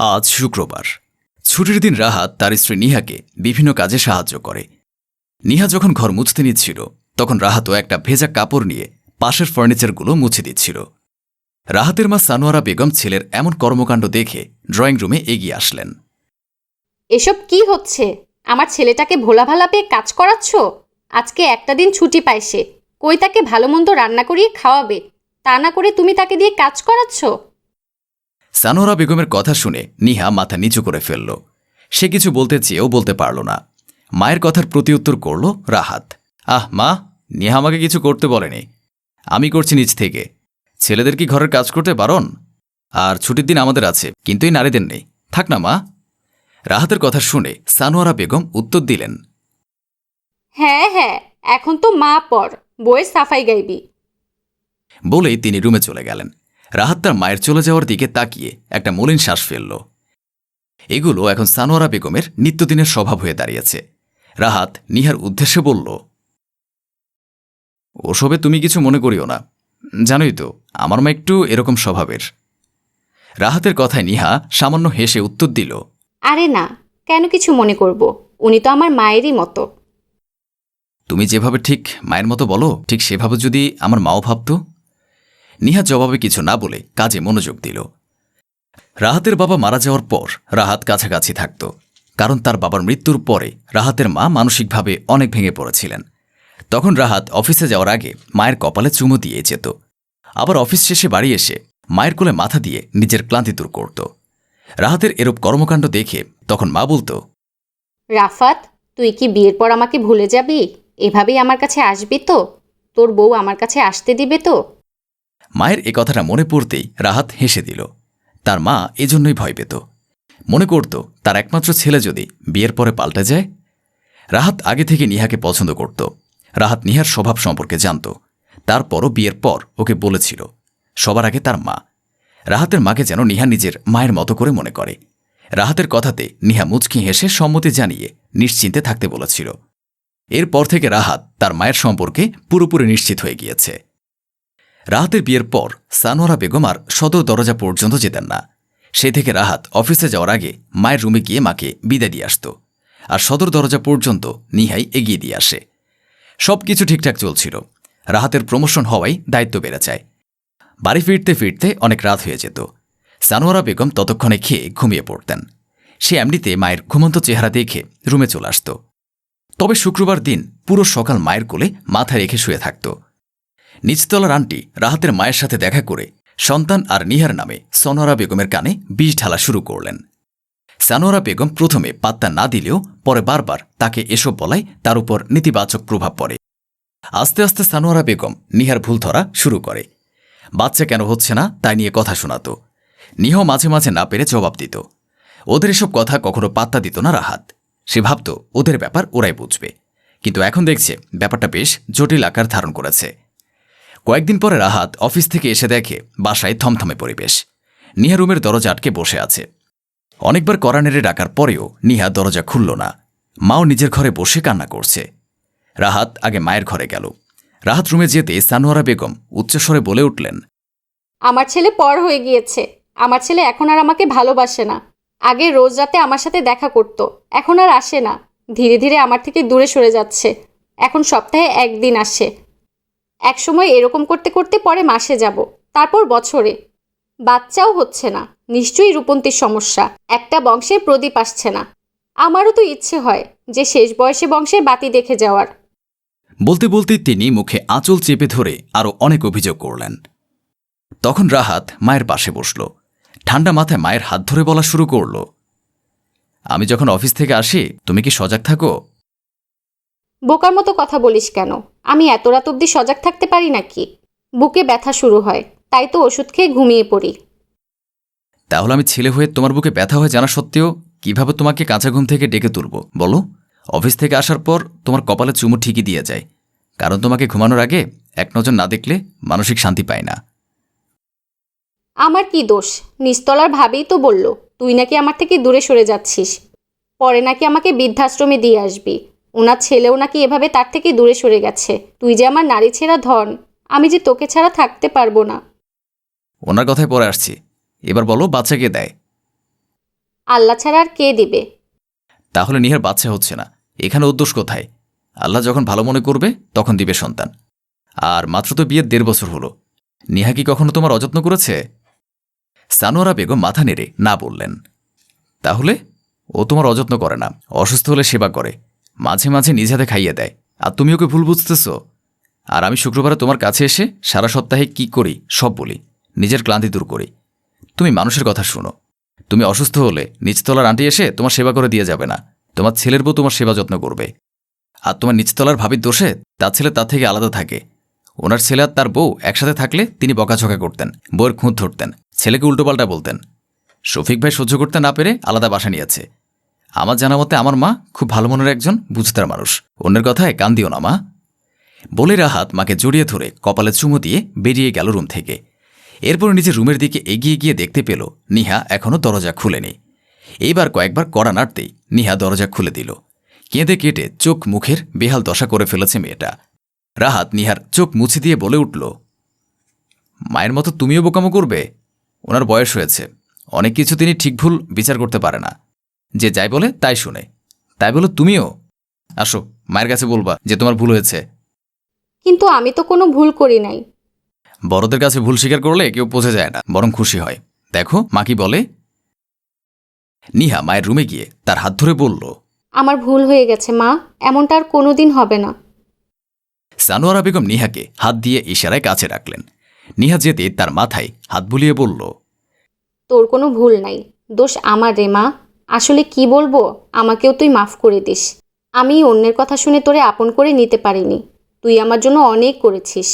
আজ শুক্রবার। ছুটির দিন রাহাত তার স্ত্রী নিহাকে বিভিন্ন কাজে সাহায্য করে। নিহা যখন ঘর মুছতে নিচ্ছিল তখন রাহাতও একটা ভেজা কাপড় নিয়ে পাশের ফার্নিচারগুলো মুছে দিচ্ছিল। রাহাতের মা সানোয়ারা বেগম ছেলের এমন কর্মকাণ্ড দেখে ড্রয়িং রুমে এগিয়ে আসলেন। এসব কি হচ্ছে? আমার ছেলেটাকে ভোলাভালা পেয়ে কাজ করাচ্ছ? আজকে একটা দিন ছুটি পায় সে, কই তাকে ভালো মন্দ রান্না করিয়ে খাওয়াবে, তা না করে তুমি তাকে দিয়ে কাজ করাচ্ছ? সানোয়ারা বেগমের কথা শুনে নিহা মাথা নিচু করে ফেলল। সে কিছু বলতে চেয়েও বলতে পারল না। মায়ের কথার প্রতিউত্তর করল রাহাত। আহ মা, নিহা আমাকে কিছু করতে বলেনি, আমি করছি নিজ থেকে। ছেলেদের কি ঘরের কাজ করতে বারণ? আর ছুটির দিন আমাদের আছে, কিন্তু এই নারীদের নেই। থাক না মা। রাহাতের কথা শুনে সানোয়ারা বেগম উত্তর দিলেন, হ্যাঁ হ্যাঁ, এখন তো মা পর, বইয়ের সাফাই গাইবি। বলেই তিনি রুমে চলে গেলেন। রাহাত তার মায়ের চলে যাওয়ার দিকে তাকিয়ে একটা মলিন শ্বাস ফেলল। এগুলো এখন সানোয়ারা বেগমের নিত্যদিনের স্বভাব হয়ে দাঁড়িয়েছে। রাহাত নিহার উদ্দেশ্যে বলল, ওসবে তুমি কিছু মনে করিও না, জানোই তো আমার মা একটু এরকম স্বভাবের। রাহাতের কথায় নিহা সামান্য হেসে উত্তর দিল, আরে না, কেন কিছু মনে করব? উনি তো আমার মায়েরই মতো। তুমি যেভাবে ঠিক মায়ের মতো বলো, ঠিক সেভাবে যদি আমার মাও ভাবত। নিহা জবাবে কিছু না বলে কাজে মনোযোগ দিল। রাহাতের বাবা মারা যাওয়ার পর রাহাত কাছাকাছি থাকত, কারণ তার বাবার মৃত্যুর পরে রাহাতের মা মানসিকভাবে অনেক ভেঙে পড়েছিলেন। তখন রাহাত অফিসে যাওয়ার আগে মায়ের কপালে চুমু দিয়ে যেত। আবার অফিস শেষে বাড়ি এসে মায়ের কোলে মাথা দিয়ে নিজের ক্লান্তি দূর করত। রাহাতের এরূপ কর্মকাণ্ড দেখে তখন মা বলত, রাফাত, তুই কি বিয়ের পর আমাকে ভুলে যাবি? এভাবেই আমার কাছে আসবি তো? তোর বউ আমার কাছে আসতে দিবে তো? মায়ের এ কথাটা মনে পড়তেই রাহাত হেসে দিল। তার মা এজন্যই ভয় পেত। মনে করত তার একমাত্র ছেলে যদি বিয়ের পরে পাল্টে যায়। রাহাত আগে থেকে নিহাকে পছন্দ করত। রাহাত নিহার স্বভাব সম্পর্কে জানত। তারপরও বিয়ের পর ওকে বলেছিল, সবার আগে তার মা। রাহাতের মাকে যেন নিহা নিজের মায়ের মতো করে মনে করে। রাহাতের কথাতে নিহা মুচকি হেসে সম্মতি জানিয়ে নিশ্চিন্তে থাকতে বলেছিল। এরপর থেকে রাহাত তার মায়ের সম্পর্কে পুরোপুরি নিশ্চিত হয়ে গিয়েছে। রাহাতের বিয়ের পর সানোয়ারা বেগম আর সদর দরজা পর্যন্ত যেতেন না। সে থেকে রাহাত অফিসে যাওয়ার আগে মায়ের রুমে গিয়ে মাকে বিদায় দিয়ে আসত, আর সদর দরজা পর্যন্ত নিহাই এগিয়ে দিয়ে আসে। সব কিছু ঠিকঠাক চলছিল। রাহাতের প্রমোশন হওয়ায় দায়িত্ব বেড়ে যায়। বাড়ি ফিরতে ফিরতে অনেক রাত হয়ে যেত। সানোয়ারা বেগম ততক্ষণে খেয়ে ঘুমিয়ে পড়তেন। সে এমনিতে মায়ের ঘুমন্ত চেহারা দেখে রুমে চলে আসত। তবে শুক্রবার দিন পুরো সকাল মায়ের কোলে মাথা রেখে শুয়ে থাকত। নিচতলার আন্টি রাহাতের মায়ের সাথে দেখা করে সন্তান আর নিহার নামে সানোয়ারা বেগমের কানে বিষ ঢালা শুরু করলেন। সানোয়ারা বেগম প্রথমে পাত্তা না দিলেও পরে বারবার তাকে এসব বলায় তার উপর নেতিবাচক প্রভাব পড়ে। আস্তে আস্তে সানোয়ারা বেগম নিহার ভুল ধরা শুরু করে। বাচ্চা কেন হচ্ছে না তাই নিয়ে কথা শোনাত। নিহাও মাঝে মাঝে না পেরে জবাব দিত। ওদের এসব কথা কখনো পাত্তা দিত না রাহাত। সে ভাবত ওদের ব্যাপার ওরাই বুঝবে। কিন্তু এখন দেখছে ব্যাপারটা বেশ জটিল আকার ধারণ করেছে। কয়েকদিন পরে রাহাত অফিস থেকে এসে দেখে বাসায় থমথমে পরিবেশ। নিহা রুমের দরজা আটকে বসে আছে। অনেকবার কড়া নেড়ে ডাকার পরেও নিহা দরজা খুলল না। মাও নিজের ঘরে বসে কান্না করছে। রাহাত আগে মায়ের ঘরে গেল। রাহাত রুমে যেতে সানোয়ারা বেগম উচ্চস্বরে বলে উঠলেন, আমার ছেলে পর হয়ে গিয়েছে। আমার ছেলে এখন আর আমাকে ভালোবাসে না। আগে রোজ রাতে আমার সাথে দেখা করত, এখন আর আসে না। ধীরে ধীরে আমার থেকে দূরে সরে যাচ্ছে। এখন সপ্তাহে একদিন আসে। একসময় এরকম করতে করতে পরে মাসে যাব, তারপর বছরে। বাচ্চাও হচ্ছে না। নিশ্চয়ই রূপন্তীর সমস্যা। একটা বংশে প্রদীপ আসছে না। আমারও তো ইচ্ছে হয় যে শেষ বয়সে বংশের বাতি দেখে যাওয়ার। বলতে বলতে তিনি মুখে আঁচল চেপে ধরে আরও অনেক অভিযোগ করলেন। তখন রাহাত মায়ের পাশে বসল। ঠান্ডা মাথায় মায়ের হাত ধরে বলা শুরু করল, আমি যখন অফিস থেকে আসি তুমি কি সজাগ থাকো? বোকার মতো কথা বলিস কেন? আমি এত রাত অবধি সজাগ থাকতে পারি নাকি? বুকে ব্যথা শুরু হয়, তাই তো ওষুধ খেয়ে ঘুমিয়ে পড়ি। তাহলে আমি ছেলে হয়ে তোমার বুকে ব্যথা হয়ে জানা সত্ত্বেও কিভাবে তোমাকে কাঁচা ঘুম থেকে ডেকে তুলব বলো? অফিস থেকে আসার পর তোমার কপালে চুমু ঠিকই দিয়ে যায়, কারণ তোমাকে ঘুমানোর আগে এক নজর না দেখলে মানসিক শান্তি পায় না। আমার কি দোষ? নিস্তলার ভাবেই তো বলল তুই নাকি আমার থেকে দূরে সরে যাচ্ছিস। পরে নাকি আমাকে বৃদ্ধাশ্রমে দিয়ে আসবি। ওনার ছেলেও নাকি এভাবে তার থেকে দূরে সরে গেছে। তুই যে আমার নারী ছেঁড়া ধন, আমি যে তোকে ছাড়া থাকতে পারবো না। ওনার কথায় পরে আসছি। এবার বলো বাচ্চা কে দেয়? আল্লাহ ছাড়া আর কে দিবে? তাহলে নিহার বাচ্চা হচ্ছে না, এখানে ওর দোষ কোথায়? আল্লাহ যখন ভালো মনে করবে তখন দিবে সন্তান। আর মাত্র তো বিয়ের 1.5 বছর হলো। নিহা কি কখনো তোমার অযত্ন করেছে? সানোয়ারা বেগম মাথা নেড়ে না বললেন। তাহলে ও তোমার অযত্ন করে না, অসুস্থ হলে সেবা করে, মাঝে মাঝে নিজ হাতে খাইয়ে দেয়, আর তুমি ওকে ভুল বুঝতেছ। আর আমি শুক্রবারে তোমার কাছে এসে সারা সপ্তাহে কি করি সব বলি, নিজের ক্লান্তি দূর করি। তুমি মানুষের কথা শুনো। তুমি অসুস্থ হলে নিচতলার আন্টি এসে তোমার সেবা করে দিয়ে যাবে না, তোমার ছেলের বউ তোমার সেবা যত্ন করবে। আর তোমার নিচতলার ভাবির দোষে তার ছেলে তার থেকে আলাদা থাকে। ওনার ছেলে আর তার বউ একসাথে থাকলে তিনি বকাঝকা করতেন, বউয়ের খুঁত ধরতেন, ছেলেকে উল্টোপাল্টা বলতেন। শফিক ভাই সহ্য করতে না পেরে আলাদা বাসা নিয়েছে। আমার জানা মতে আমার মা খুব ভালো মনের একজন বুঝতার মানুষ। অন্যের কথায় কান দিও না মা। বলে রাহাত মাকে জড়িয়ে ধরে কপালে চুমু দিয়ে বেরিয়ে গেল রুম থেকে। এরপর নিজের রুমের দিকে এগিয়ে গিয়ে দেখতে পেল নিহা এখনও দরজা খুলেনি। এইবার কয়েকবার কড়া নাড়তেই নিহা দরজা খুলে দিল। কেঁদে কেটে চোখ মুখের বেহাল দশা করে ফেলেছে মেয়েটা। রাহাত নিহার চোখ মুছে দিয়ে বলে উঠল, মায়ের মতো তুমিও বোকামো করবে? ওনার বয়স হয়েছে, অনেক কিছু তিনি ঠিক ভুল বিচার করতে পারে না, যে যাই বলে তাই শুনে। তাই বলো তুমিও? আসো, মায়ের কাছে বলবা যে তোমার ভুল হয়েছে। কিন্তু আমি তো কোনো ভুল করি নাই। বড়দের কাছে ভুল স্বীকার করলে কেউ বোঝা যায় না, বরং খুশি হয়। দেখো মা কি বলে। নিহা মায়ের রুমে গিয়ে তার হাত ধরে বলল, আমার ভুল হয়ে গেছে মা, এমনটা আর কোনোদিন হবে না। সানোয়ারা বেগম নিহাকে হাত দিয়ে ইশারায় কাছে রাখলেন। নিহা যেতে তার মাথায় হাত বুলিয়ে বলল, তোর কোনো ভুল নাই, দোষ আমার রে মা। আসলে কি বলবো, আমাকেও তুই মাফ করে দিস। আমি অন্যের কথা শুনে তোরে আপন করে নিতে পারিনি। তুই আমার জন্য অনেক করেছিস।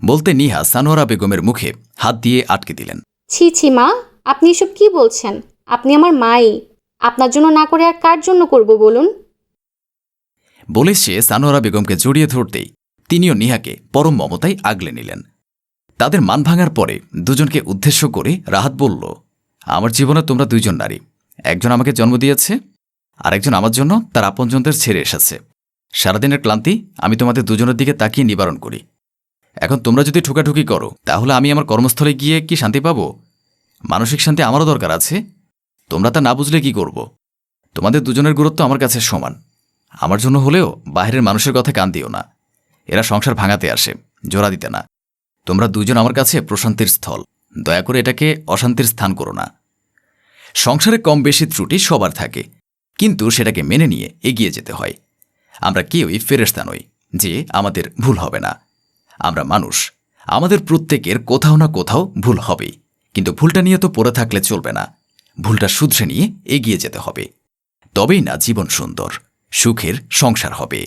বলতে নিহা সানোয়ারা বেগমের মুখে হাত দিয়ে আটকে দিলেন। ছি ছি মা, আপনি এসব কি বলছেন? আপনি আমার মাই। আপনার জন্য না করে আর কার জন্য করব বলুন? বলে সে সানোয়ারা বেগমকে জড়িয়ে ধরতেই তিনিও নিহাকে পরম মমতায় আগলে নিলেন। তাদের মান ভাঙার পরে দুজনকে উদ্দেশ্য করে রাহাত বলল, আমার জীবনে তোমরা দুইজন নারী। একজন আমাকে জন্ম দিয়েছে, আর একজন আমার জন্য তার আপনজনদের ছেড়ে এসেছে। সারাদিনের ক্লান্তি আমি তোমাদের দুজনের দিকে তাকিয়ে নিবারণ করি। এখন তোমরা যদি ঠুকাঠুকি করো তাহলে আমি আমার কর্মস্থলে গিয়ে কি শান্তি পাব? মানসিক শান্তি আমারও দরকার আছে। তোমরা তা না বুঝলে কি করব? তোমাদের দুজনের গুরুত্ব আমার কাছে সমান। আমার জন্য হলেও বাইরের মানুষের কথা কান দিও না। এরা সংসার ভাঙাতে আসে, জোড়া দিতে না। তোমরা দুজন আমার কাছে প্রশান্তির স্থল, দয়া করে এটাকে অশান্তির স্থান করো না। সংসারে কম বেশি ত্রুটি সবার থাকে, কিন্তু সেটাকে মেনে নিয়ে এগিয়ে যেতে হয়। আমরা কেউই ফেরেশতা নই যে আমাদের ভুল হবে না। আমরা মানুষ, আমাদের প্রত্যেকের কোথাও না কোথাও ভুল হবেই, কিন্তু ভুলটা নিয়ে তো পড়ে থাকলে চলবে না। ভুলটা শুধরে নিয়ে এগিয়ে যেতে হবে, তবেই না জীবন সুন্দর, সুখের সংসার হবে।